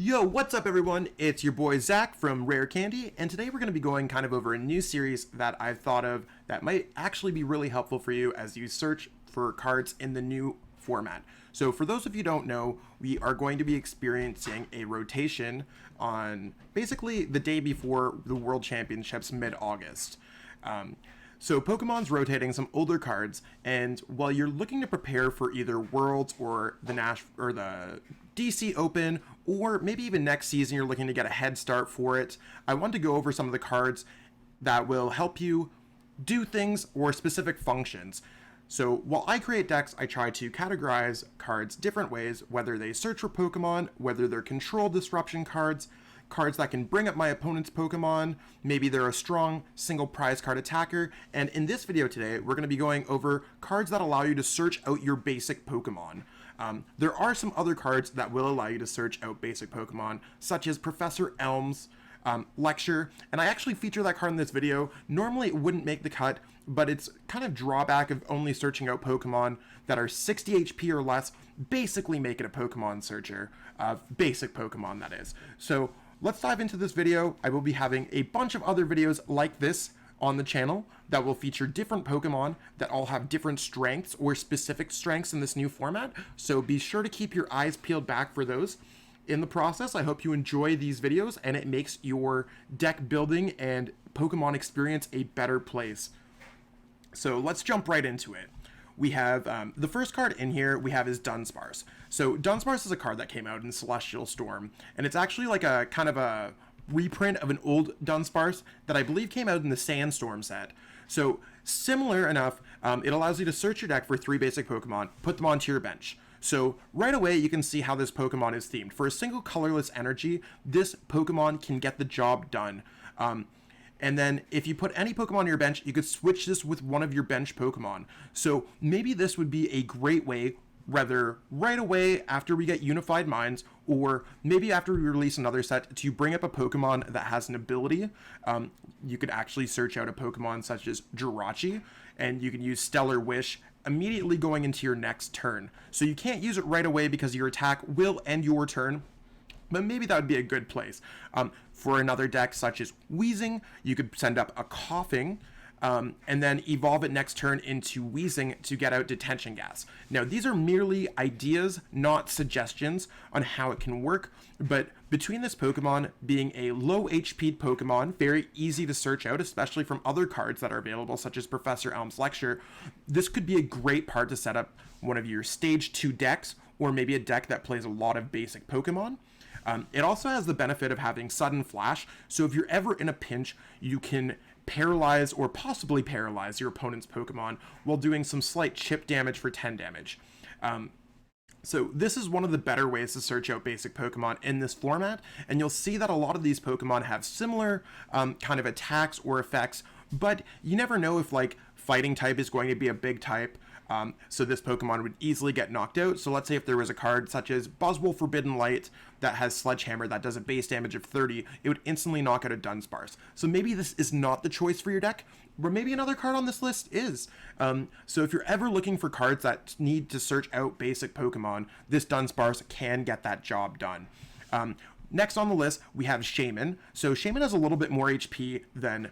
Yo, what's up everyone? It's your boy Zach from Rare Candy, and today we're going to be going kind of over a new series that I've thought of that might actually be really helpful for you as you search for cards in the new format. So for those of you who don't know, we are going to be experiencing a rotation on basically the day before the World Championships mid-August. So Pokemon's rotating some older cards, and while you're looking to prepare for either Worlds or the DC Open, or maybe even next season you're looking to get a head start for it, I want to go over some of the cards that will help you do things or specific functions. So while I create decks, I try to categorize cards different ways, whether they search for Pokemon, whether they're control disruption cards that can bring up my opponent's Pokemon, maybe they're a strong single prize card attacker, and in this video today, we're going to be going over cards that allow you to search out your basic Pokemon. There are some other cards that will allow you to search out basic Pokemon, such as Professor Elm's Lecture, and I actually feature that card in this video. Normally it wouldn't make the cut, but it's kind of drawback of only searching out Pokemon that are 60 HP or less, basically make it a Pokemon searcher, basic Pokemon that is. So let's dive into this video. I will be having a bunch of other videos like this on the channel that will feature different Pokemon that all have different strengths or specific strengths in this new format, so be sure to keep your eyes peeled back for those. In the process, I hope you enjoy these videos and it makes your deck building and Pokemon experience a better place. So let's jump right into it. We have the first card in here we have is Dunsparce. So Dunsparce is a card that came out in Celestial Storm, and it's actually like a kind of a reprint of an old Dunsparce that I believe came out in the Sandstorm set. So similar enough, it allows you to search your deck for 3 basic Pokemon, put them onto your bench. So right away you can see how this Pokemon is themed. For a single colorless energy, this Pokemon can get the job done. And then if you put any Pokemon on your bench, you could switch this with one of your bench Pokemon. So maybe this would be a great way, whether right away after we get Unified Minds, or maybe after we release another set, to bring up a Pokemon that has an ability. You could actually search out a Pokemon such as Jirachi, and you can use Stellar Wish immediately going into your next turn. So you can't use it right away because your attack will end your turn, but maybe that would be a good place. For another deck such as Wheezing, you could send up a Coughing, and then evolve it next turn into Wheezing to get out Detention Gas. Now, these are merely ideas, not suggestions on how it can work, but between this Pokemon being a low HP Pokemon, very easy to search out, especially from other cards that are available, such as Professor Elm's Lecture, this could be a great part to set up one of your Stage 2 decks, or maybe a deck that plays a lot of basic Pokemon. It also has the benefit of having Sudden Flash, so if you're ever in a pinch, you can paralyze or possibly paralyze your opponent's Pokemon while doing some slight chip damage for 10 damage. So this is one of the better ways to search out basic Pokemon in this format, and you'll see that a lot of these Pokemon have similar kind of attacks or effects, but you never know if like Fighting type is going to be a big type. So this Pokemon would easily get knocked out. So let's say if there was a card such as Buzzwole Forbidden Light that has Sledgehammer that does a base damage of 30, it would instantly knock out a Dunsparce. So maybe this is not the choice for your deck, but maybe another card on this list is. So if you're ever looking for cards that need to search out basic Pokemon, this Dunsparce can get that job done. Next on the list, we have Shaman. So Shaman has a little bit more HP than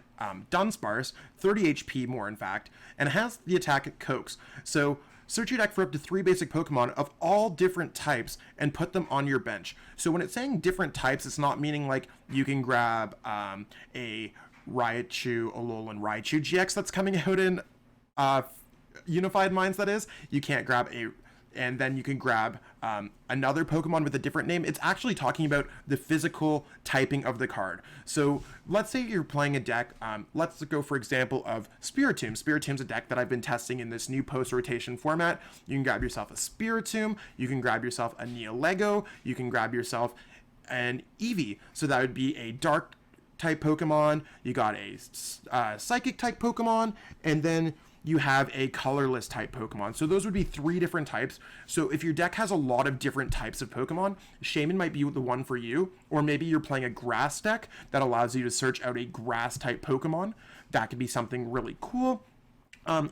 Dunsparce, 30 HP more in fact, and has the attack Coax. So search your deck for up to 3 basic Pokemon of all different types and put them on your bench. So when it's saying different types, it's not meaning like you can grab a Raichu, Alolan Raichu GX that's coming out in Unified Minds, that is. You can't grab and then you can grab another Pokemon with a different name. It's actually talking about the physical typing of the card. So let's say you're playing a deck, let's go for example of Spiritomb. Spiritom's a deck that I've been testing in this new post-rotation format. You can grab yourself a Spiritomb, you can grab yourself a Neolego, you can grab yourself an Eevee. So that would be a dark type Pokemon, you got a psychic type Pokemon, and then you have a colorless type Pokemon. So those would be 3 different types. So if your deck has a lot of different types of Pokemon, Shaman might be the one for you. Or maybe you're playing a grass deck that allows you to search out a grass type Pokemon. That could be something really cool.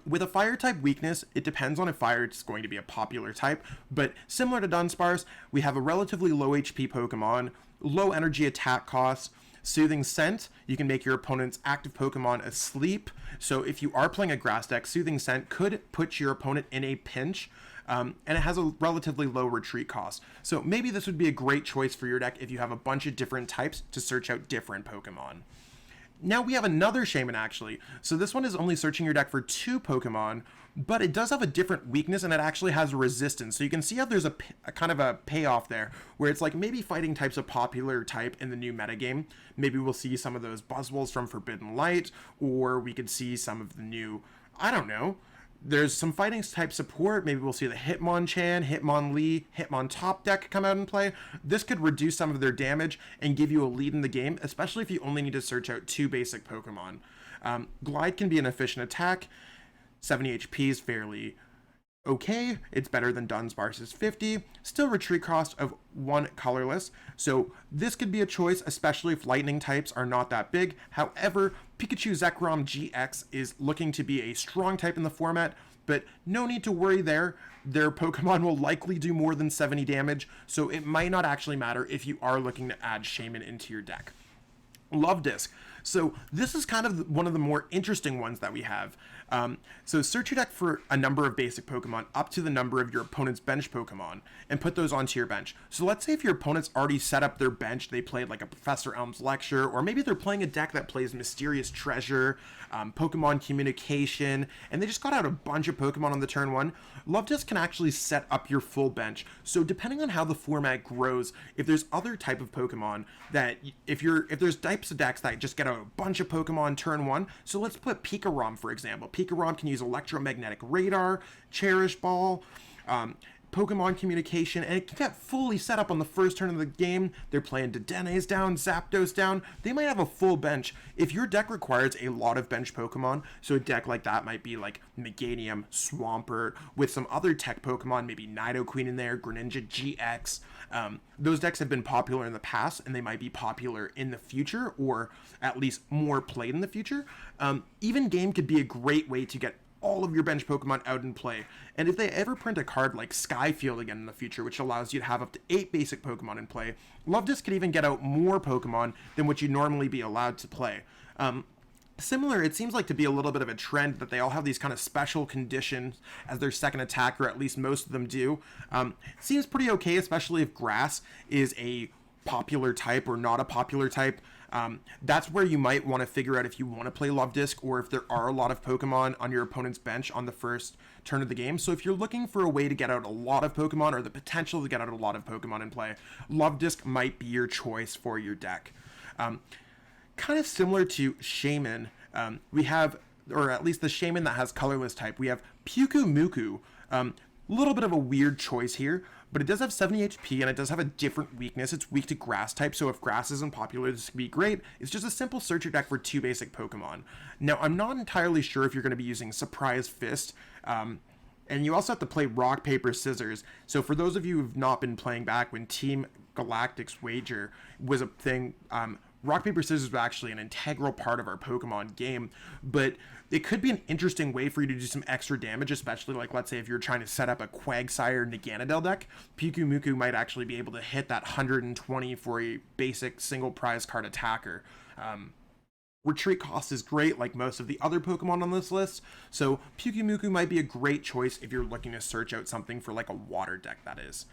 With a fire type weakness, it depends on if fire is going to be a popular type, but similar to Dunsparce, we have a relatively low HP Pokemon low energy attack costs. Soothing Scent, you can make your opponent's active Pokemon asleep. So if you are playing a grass deck, Soothing Scent could put your opponent in a pinch. And it has a relatively low retreat cost. So maybe this would be a great choice for your deck if you have a bunch of different types to search out different Pokemon. Now we have another Shaman, actually. So this one is only searching your deck for 2 Pokemon, but it does have a different weakness, and it actually has resistance. So you can see how there's a kind of a payoff there, where it's like maybe fighting types of popular type in the new metagame. Maybe we'll see some of those Buzzwoles from Forbidden Light, or we could see some of the new, I don't know, there's some fighting type support. Maybe we'll see the Hitmonchan, Hitmonlee, Hitmontop deck come out and play. This could reduce some of their damage and give you a lead in the game, especially if you only need to search out 2 basic Pokemon. Glide can be an efficient attack. 70 HP is fairly okay. It's better than Dunsparce's 50. Still retreat cost of 1 colorless. So this could be a choice, especially if lightning types are not that big. However, Pikachu Zekrom GX is looking to be a strong type in the format, but no need to worry there. Their Pokemon will likely do more than 70 damage, so it might not actually matter if you are looking to add Shaman into your deck. Love Disc. So this is kind of one of the more interesting ones that we have. So search your deck for a number of basic Pokemon up to the number of your opponent's bench Pokemon and put those onto your bench. So let's say if your opponent's already set up their bench, they played like a Professor Elm's Lecture, or maybe they're playing a deck that plays Mysterious Treasure, Pokemon Communication, and they just got out a bunch of Pokemon on the turn 1. Love Disc can actually set up your full bench. So depending on how the format grows, if there's other type of Pokemon that if there's types of decks that just get out a bunch of Pokemon turn 1, so let's put Pikarom for example. Pikarom can use Electromagnetic Radar, Cherish Ball, Pokemon Communication, and it can get fully set up on the first turn of the game. They're playing Dedennes down, Zapdos down. They might have a full bench. If your deck requires a lot of bench Pokemon, so a deck like that might be like Meganium, Swampert, with some other tech Pokemon, maybe Nidoqueen in there, Greninja GX. Those decks have been popular in the past, and they might be popular in the future, or at least more played in the future. Even game could be a great way to get all of your bench Pokemon out in play. And if they ever print a card like Skyfield again in the future, which allows you to have up to 8 basic Pokemon in play, Love Disc could even get out more Pokemon than what you'd normally be allowed to play. Similar, it seems like to be a little bit of a trend that they all have these kind of special conditions as their second attack, or at least most of them do. Seems pretty okay, especially if Grass is a popular type or not a popular type. That's where you might want to figure out if you want to play Love Disc, or if there are a lot of Pokemon on your opponent's bench on the first turn of the game. So if you're looking for a way to get out a lot of Pokemon, or the potential to get out a lot of Pokemon in play, Love Disc might be your choice for your deck. Kind of similar to Shaman, we have, or at least the Shaman that has colorless type, we have Pyukumuku. Little bit of a weird choice here, but it does have 70 HP and it does have a different weakness. It's weak to grass type, so if grass isn't popular, this could be great. It's just a simple search your deck for 2 basic Pokemon. Now, I'm not entirely sure if you're going to be using Surprise Fist, and you also have to play Rock, Paper, Scissors. So for those of you who've not been playing back when Team Galactic's Wager was a thing, Rock, Paper, Scissors was actually an integral part of our Pokemon game, but it could be an interesting way for you to do some extra damage, especially like, let's say if you're trying to set up a Quagsire Naganadel deck, Pyukumuku might actually be able to hit that 120 for a basic single prize card attacker. Retreat cost is great, like most of the other Pokemon on this list, so Pyukumuku might be a great choice if you're looking to search out something for like a water deck, that is.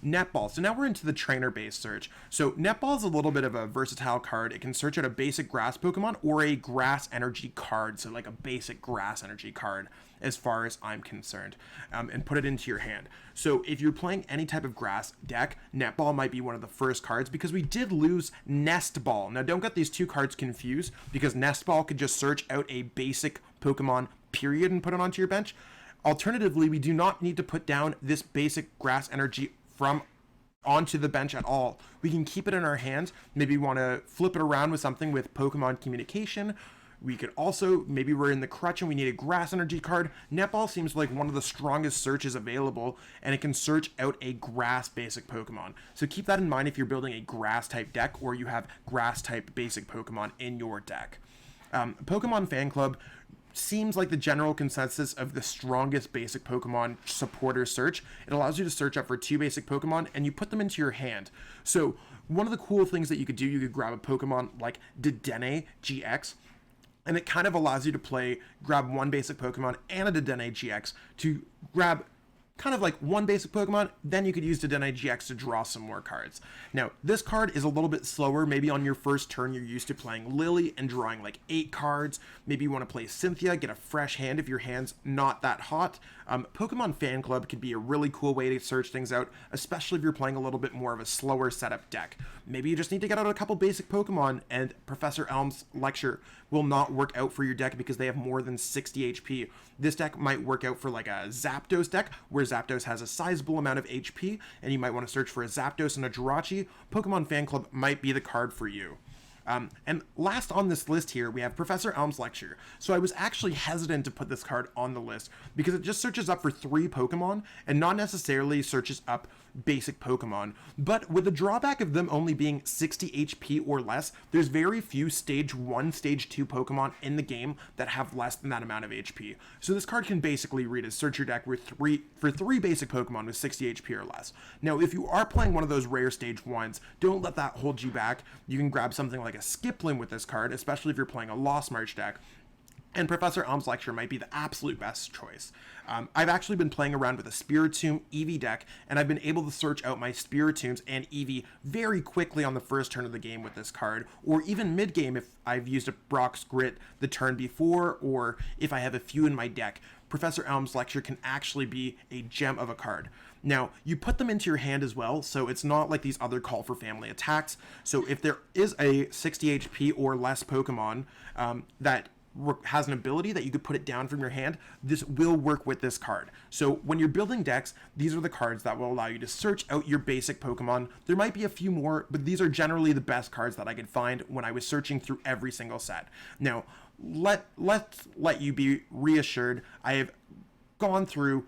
Netball. So now we're into the trainer-based search. So Netball is a little bit of a versatile card. It can search out a basic grass Pokemon or a grass energy card, so like a basic grass energy card as far as I'm concerned, and put it into your hand. So if you're playing any type of grass deck, Netball might be one of the first cards, because we did lose Nest Ball. Now don't get these two cards confused, because Nest Ball could just search out a basic Pokemon period and put it onto your bench. Alternatively, we do not need to put down this basic grass energy from onto the bench at all. We can keep it in our hands. Maybe we want to flip it around with something with Pokemon Communication. We could also, maybe we're in the crutch and we need a grass energy card. Netball seems like one of the strongest searches available, and it can search out a grass basic Pokemon. So keep that in mind if you're building a grass type deck or you have grass type basic Pokemon in your deck. Pokemon Fan Club, seems like the general consensus of the strongest basic Pokemon supporter search. It allows you to search up for 2 basic Pokemon and you put them into your hand. So one of the cool things that you could do, you could grab a Pokemon like Dedenne GX, and it kind of allows you to grab 1 basic Pokemon and a Dedenne GX to grab kind of like 1 basic Pokemon, then you could use Dedenne GX to draw some more cards. Now, this card is a little bit slower. Maybe on your first turn, you're used to playing Lily and drawing like 8 cards. Maybe you want to play Cynthia, get a fresh hand if your hand's not that hot. Pokemon Fan Club could be a really cool way to search things out, especially if you're playing a little bit more of a slower setup deck. Maybe you just need to get out a couple basic Pokemon, and Professor Elm's lecture will not work out for your deck because they have more than 60 HP. This deck might work out for like a Zapdos deck, where Zapdos has a sizable amount of HP, and you might want to search for a Zapdos and a Jirachi. Pokemon Fan Club might be the card for you. And last on this list here, we have Professor Elm's lecture. So I was actually hesitant to put this card on the list because it just searches up for 3 Pokemon and not necessarily searches up basic Pokemon. But with the drawback of them only being 60 HP or less, there's very few Stage 1, Stage 2 Pokemon in the game that have less than that amount of HP. So this card can basically read as search your deck with 3 basic Pokemon with 60 HP or less. Now, if you are playing one of those rare Stage 1s, don't let that hold you back. You can grab something like a Skiploom with this card, especially if you're playing a Lost March deck. And Professor Elm's lecture might be the absolute best choice. I've actually been playing around with a Spiritomb Eevee deck, and I've been able to search out my Spiritombs and Eevee very quickly on the first turn of the game with this card, or even mid-game if I've used a Brock's Grit the turn before, or if I have a few in my deck. Professor Elm's lecture can actually be a gem of a card. Now, you put them into your hand as well, so it's not like these other Call for Family attacks. So if there is a 60 HP or less Pokemon that has an ability that you could put it down from your hand, this will work with this card. So when you're building decks, these are the cards that will allow you to search out your basic Pokemon. There might be a few more, but these are generally the best cards that I could find when I was searching through every single set. Now, let's let you be reassured. I have combed through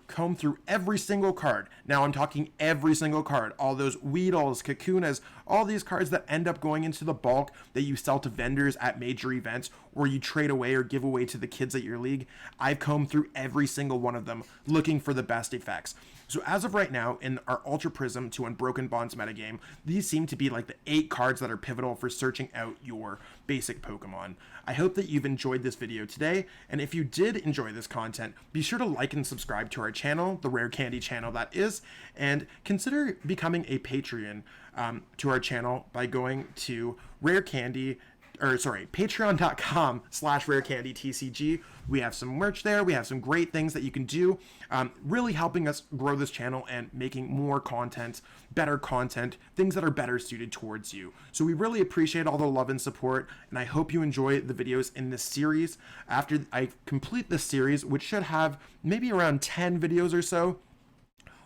every single card. Now I'm talking every single card. All those Weedles, Kakunas, all these cards that end up going into the bulk that you sell to vendors at major events or you trade away or give away to the kids at your league. I've combed through every single one of them looking for the best effects. So as of right now, in our Ultra Prism to Unbroken Bonds metagame, these seem to be like the 8 cards that are pivotal for searching out your basic Pokemon. I hope that you've enjoyed this video today, and if you did enjoy this content, be sure to like and subscribe to our channel, the Rare Candy channel that is, and consider becoming a Patreon to our channel by going to patreon.com/rarecandytcg. We have some merch there. We have some great things that you can do, really helping us grow this channel and making more content, better content, things that are better suited towards you. So we really appreciate all the love and support, and I hope you enjoy the videos in this series. After I complete this series, which should have maybe around 10 videos or so,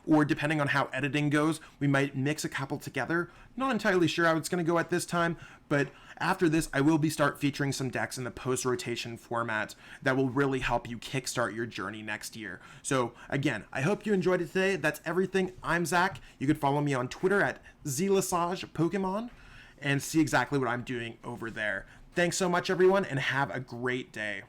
or depending on how editing goes, we might mix a couple together. Not entirely sure how it's going to go at this time, but after this, I will start featuring some decks in the post-rotation format that will really help you kickstart your journey next year. So again, I hope you enjoyed it today. That's everything. I'm Zach. You can follow me on Twitter at ZLasage and see exactly what I'm doing over there. Thanks so much, everyone, and have a great day.